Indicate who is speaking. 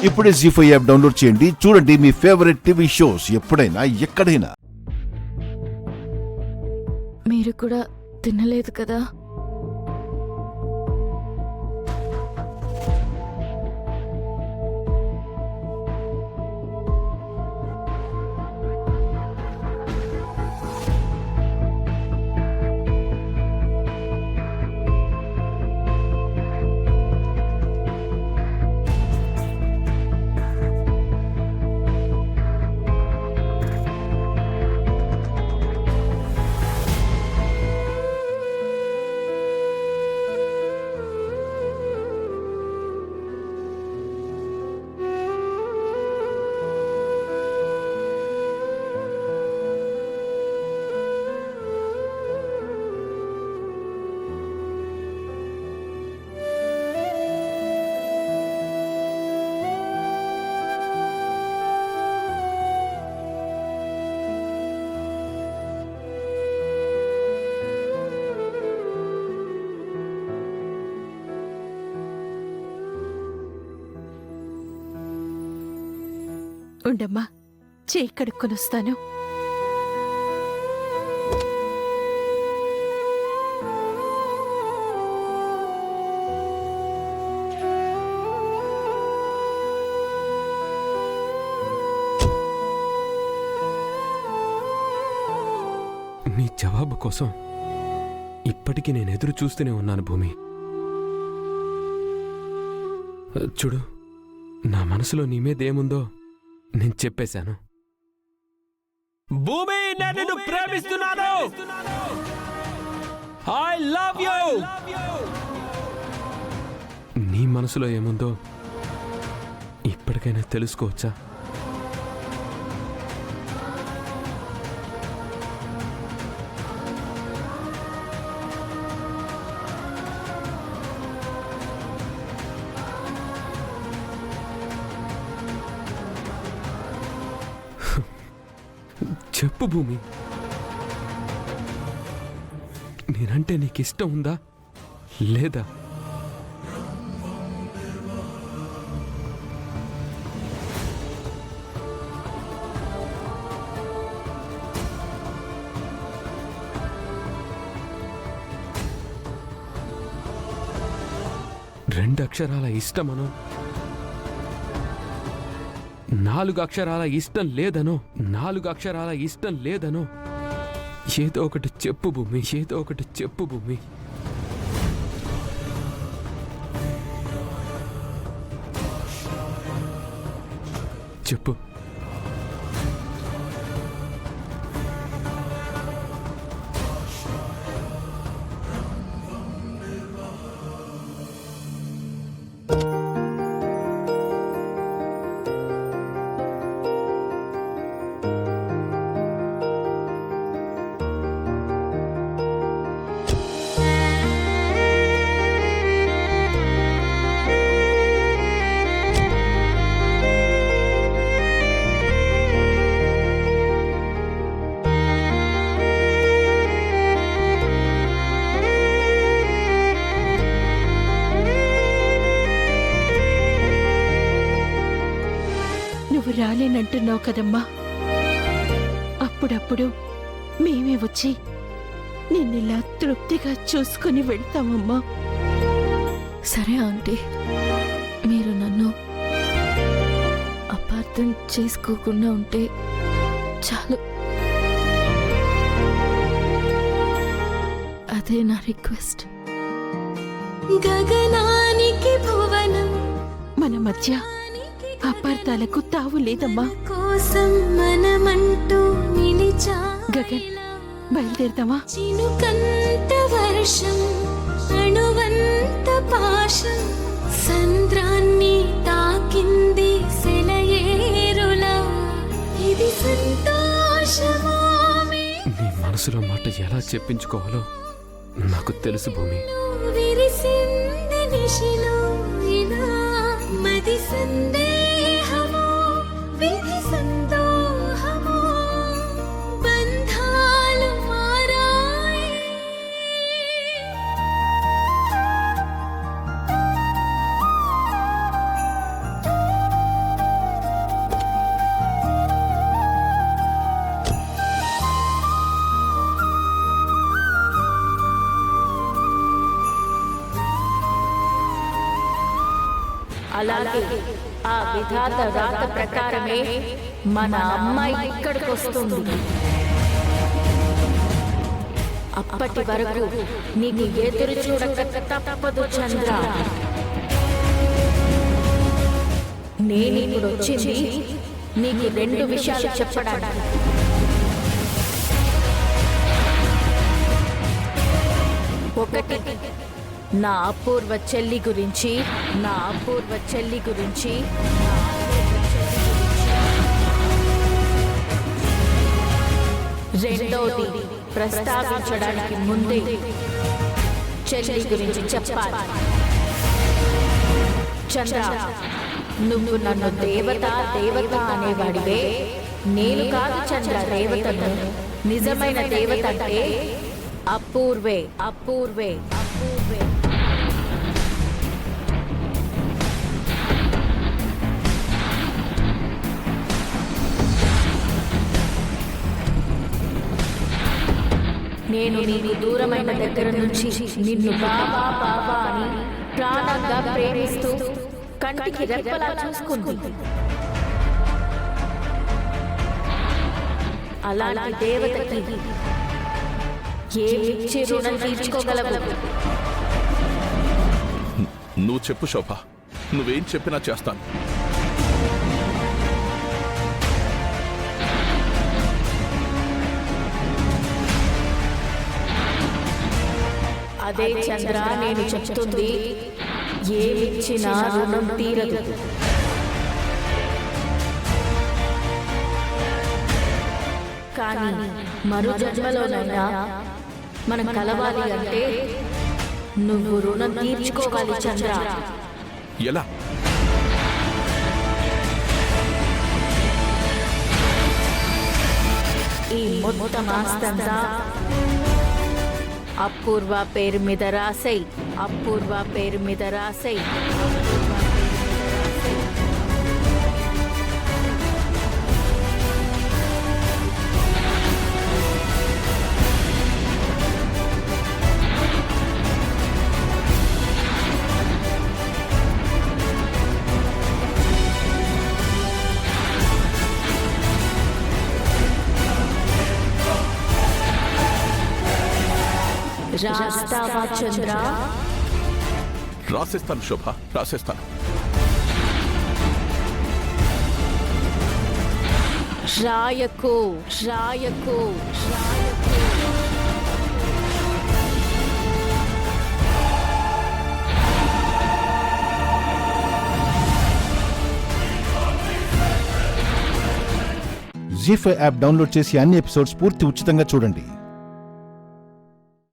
Speaker 1: ఇప్పుడే జీ5 app download చేయండి. చూడండి మీ ఫేవరెట్ టీవీ షోస్ ఎప్పుడైనా ఎక్కడైనా.
Speaker 2: మీరు కూడా తినలేదు కదా?
Speaker 3: ఉండమ్మా, చేయి కడుక్కొనొస్తాను.
Speaker 4: నీ జవాబు కోసం ఇప్పటికీ నేను ఎదురు చూస్తూనే ఉన్నాను భూమి. చూడు, నా మనసులో నీ మీదేముందో నేను చెప్పేశాను. భూమి, నేను నిన్ను ప్రేమిస్తున్నాను. I love you. నీ మనసులో ఏముందో ఇప్పటికైనా తెలుసుకోవచ్చా? చెప్పు భూమి, నేనంటే నీకిష్టం ఉందా లేదా? రెండు అక్షరాల ఇష్టమనో, 4 అక్షరాల ఇష్టం లేదనో, 4 అక్షరాల ఇష్టం లేదనో, ఏదో ఒకటి చెప్పు భూమి, ఏదో ఒకటి చెప్పు భూమి. చెప్పు.
Speaker 3: నువ్వు రాలేనంటున్నావు కదమ్మా. అప్పుడప్పుడు మేమే వచ్చి నిన్నిలా తృప్తిగా చూసుకుని వెళ్తామమ్మా.
Speaker 2: సరే ఆంటీ, మీరు నన్ను అపార్థం చేసుకోకుండా ఉంటే చాలు. అదే నా రిక్వెస్ట్.
Speaker 5: గగనానికి భువనం,
Speaker 3: మన మధ్య అపార్థాలకు తావు లేదమ్మా.
Speaker 5: కోసం మనమంటూ నిలిచా.
Speaker 3: గగన్, బయలుదేరదామా?
Speaker 5: చినుకంత వర్షం, అణువంత పాశం, సంద్రాన్ని తాకింది సెలయేరులా. ఇది సంతోషమా?
Speaker 4: నీ మనసులో మాట ఎలా చెప్పించుకోవాలో నాకు తెలుసు భూమి.
Speaker 5: విరిసింది నిశిలో ఇలా మది సందేహమో, విధి సందోహమో, బంధాలు మారాయి.
Speaker 6: అలాగే ఆ విధాత రాత ప్రకారమే మన అమ్మాయి ఇక్కడికి వస్తుంది. అప్పటి వరకు నీకు ఎదురు చూడక తప్పదు చంద్ర. నేనిప్పుడు వచ్చింది నీకు 2 విషయాలు చెప్పడానికి. ఒకటి, నా అపూర్వ చెల్లి గురించి, రెండోది, ప్రస్తావించడానికి ముందే చెల్లి గురించి చెప్పాలి. చంద్ర, నువ్వు నన్ను దేవత అనేవాడివే. నేను కాదు చంద్ర దేవతను. నిజమైన దేవత అంటే అపూర్వే. నేను నీకు దూరమైన దగ్గర నుంచి నిన్ను బాబా అని ప్రాణంగా ప్రేమిస్తూ కంటికి రెప్పలా చూసుకుంది. అలాంటి దేవతకి ఏమిచ్చి రుణం తీర్చుకోగలవు?
Speaker 7: నువ్వు చెప్పు శోభ, నువ్వేం చెప్పినా చేస్తాను.
Speaker 6: అదే చంద్ర నేను చెప్తుంది, ఏమిచ్చినా రుణం తీరదు. కానీ మరో జన్మలోనైనా మనం కలవాలి అంటే నువ్వు రుణం తీర్చుకోవాలి చంద్ర.
Speaker 7: ఎలా?
Speaker 6: ఈ మొత్తం ఆస్తంతా అపూర్వ పేరు మీద రాసై. రాస్తావా చంద్ర?
Speaker 7: రాసేస్తాను శోభ, రాసేస్తాను.
Speaker 6: రాయకు.
Speaker 1: జీ5 యాప్ డౌన్లోడ్ చేసి అన్ని ఎపిసోడ్స్ పూర్తి ఉచితంగా చూడండి.